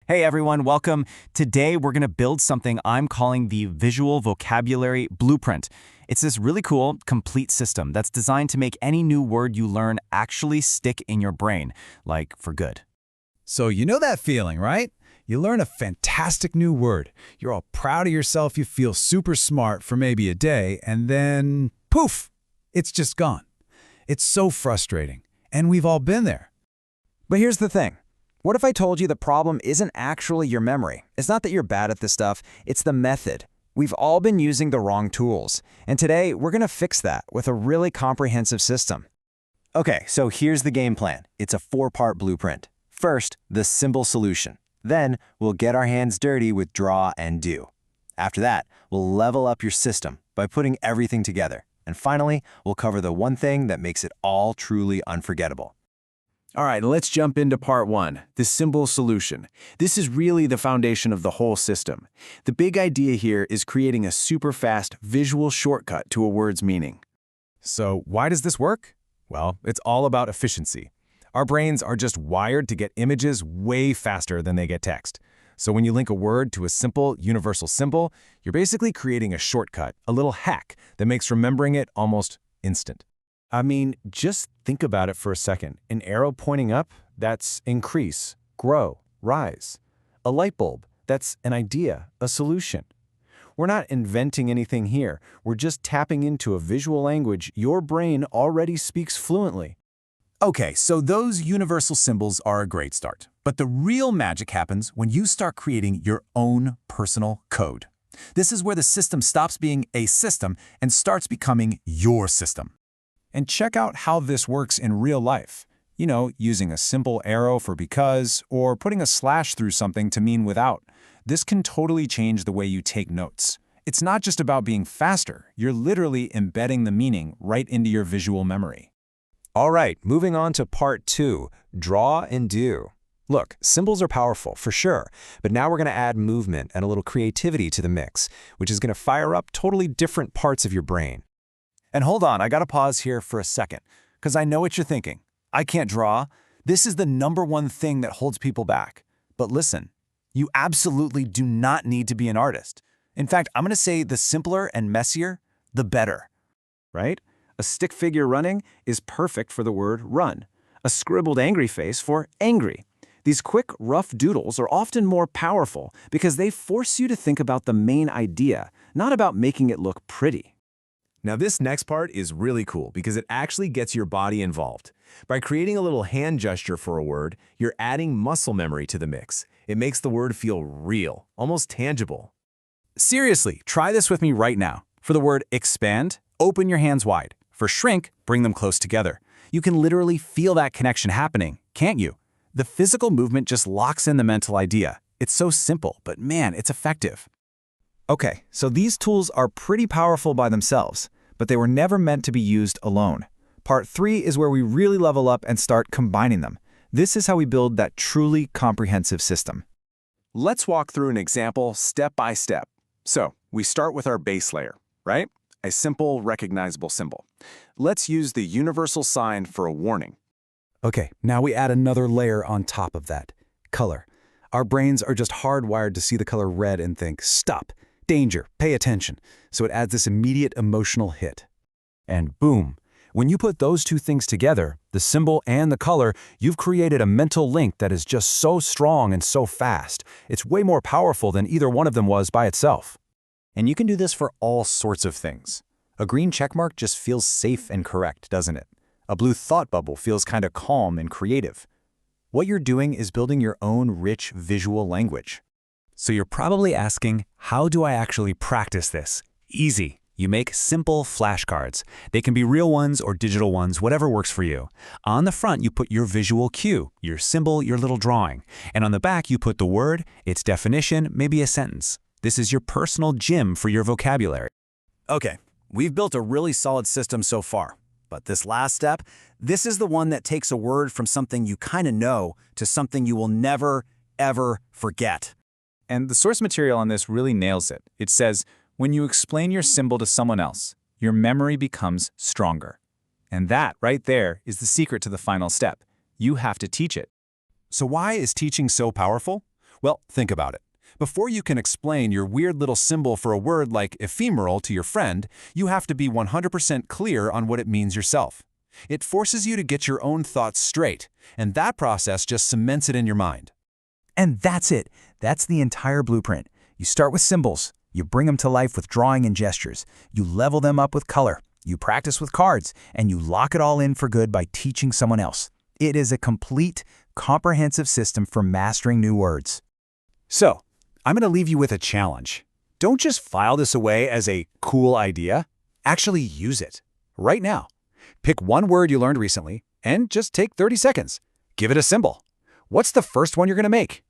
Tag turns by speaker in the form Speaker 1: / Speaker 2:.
Speaker 1: Hey everyone, welcome. Today we're going to build something I'm calling the Visual Vocabulary Blueprint. It's this really cool, complete system that's designed to make any new word you learn actually stick in your brain, like for good.
Speaker 2: So you know that feeling, right? You learn a fantastic new word. You're all proud of yourself, you feel super smart for maybe a day, and then poof, it's just gone. It's so frustrating, and we've all been there.
Speaker 3: But here's the thing. What if I told you the problem isn't actually your memory? It's not that you're bad at this stuff, it's the method. We've all been using the wrong tools, and today we're going to fix that with a really comprehensive system.
Speaker 4: Okay, so here's the game plan. It's a 4-part blueprint. First, the symbol solution. Then, we'll get our hands dirty with draw and do. After that, we'll level up your system by putting everything together. And finally, we'll cover the one thing that makes it all truly unforgettable.
Speaker 5: All right, let's jump into part 1, the symbol solution. This is really the foundation of the whole system. The big idea here is creating a super fast visual shortcut to a word's meaning.
Speaker 2: So why does this work? Well, it's all about efficiency. Our brains are just wired to get images way faster than they get text. So when you link a word to a simple, universal symbol, you're basically creating a shortcut, a little hack that makes remembering it almost instant. I mean, just think about it for a second. An arrow pointing up, that's increase, grow, rise. A light bulb, that's an idea, a solution. We're not inventing anything here. We're just tapping into a visual language your brain already speaks fluently.
Speaker 6: Okay, so those universal symbols are a great start. But the real magic happens when you start creating your own personal code. This is where the system stops being a system and starts becoming your system.
Speaker 2: And check out how this works in real life. You know, using a simple arrow for because, or putting a slash through something to mean without. This can totally change the way you take notes. It's not just about being faster, you're literally embedding the meaning right into your visual memory.
Speaker 3: All right, moving on to part 2, draw and do. Look, symbols are powerful, for sure, but now we're going to add movement and a little creativity to the mix, which is going to fire up totally different parts of your brain.
Speaker 1: And hold on, I gotta pause here for a second, because I know what you're thinking. I can't draw. This is the #1 thing that holds people back. But listen, you absolutely do not need to be an artist. In fact, I'm gonna say the simpler and messier, the better.
Speaker 5: Right? A stick figure running is perfect for the word run. A scribbled angry face for angry. These quick, rough doodles are often more powerful because they force you to think about the main idea, not about making it look pretty.
Speaker 7: Now this next part is really cool because it actually gets your body involved. By creating a little hand gesture for a word, you're adding muscle memory to the mix. It makes the word feel real, almost tangible.
Speaker 1: Seriously, try this with me right now. For the word expand, open your hands wide. For shrink, bring them close together. You can literally feel that connection happening, can't you? The physical movement just locks in the mental idea. It's so simple, but man, it's effective.
Speaker 3: Okay, so these tools are pretty powerful by themselves, but they were never meant to be used alone. Part 3 is where we really level up and start combining them. This is how we build that truly comprehensive system.
Speaker 5: Let's walk through an example step by step. So, we start with our base layer, right? A simple, recognizable symbol. Let's use the universal sign for a warning.
Speaker 2: Okay, now we add another layer on top of that. Color. Our brains are just hardwired to see the color red and think, stop. Danger, pay attention. So it adds this immediate emotional hit. And boom, when you put those two things together, the symbol and the color, you've created a mental link that is just so strong and so fast. It's way more powerful than either one of them was by itself.
Speaker 3: And you can do this for all sorts of things. A green checkmark just feels safe and correct, doesn't it? A blue thought bubble feels kind of calm and creative. What you're doing is building your own rich visual language.
Speaker 1: So you're probably asking, how do I actually practice this? Easy. You make simple flashcards. They can be real ones or digital ones, whatever works for you. On the front, you put your visual cue, your symbol, your little drawing. And on the back, you put the word, its definition, maybe a sentence. This is your personal gym for your vocabulary.
Speaker 4: Okay, we've built a really solid system so far. But this last step, this is the one that takes a word from something you kind of know to something you will never, ever forget.
Speaker 1: And the source material on this really nails it. It says, when you explain your symbol to someone else, your memory becomes stronger. And that right there is the secret to the final step. You have to teach it.
Speaker 6: So why is teaching so powerful? Well, think about it. Before you can explain your weird little symbol for a word like ephemeral to your friend, you have to be 100% clear on what it means yourself. It forces you to get your own thoughts straight, and that process just cements it in your mind.
Speaker 8: And that's it. That's the entire blueprint. You start with symbols. You bring them to life with drawing and gestures. You level them up with color. You practice with cards, and you lock it all in for good by teaching someone else. It is a complete, comprehensive system for mastering new words.
Speaker 1: So, I'm going to leave you with a challenge. Don't just file this away as a cool idea. Actually use it. Right now. Pick one word you learned recently, and just take 30 seconds. Give it a symbol. What's the first one you're going to make?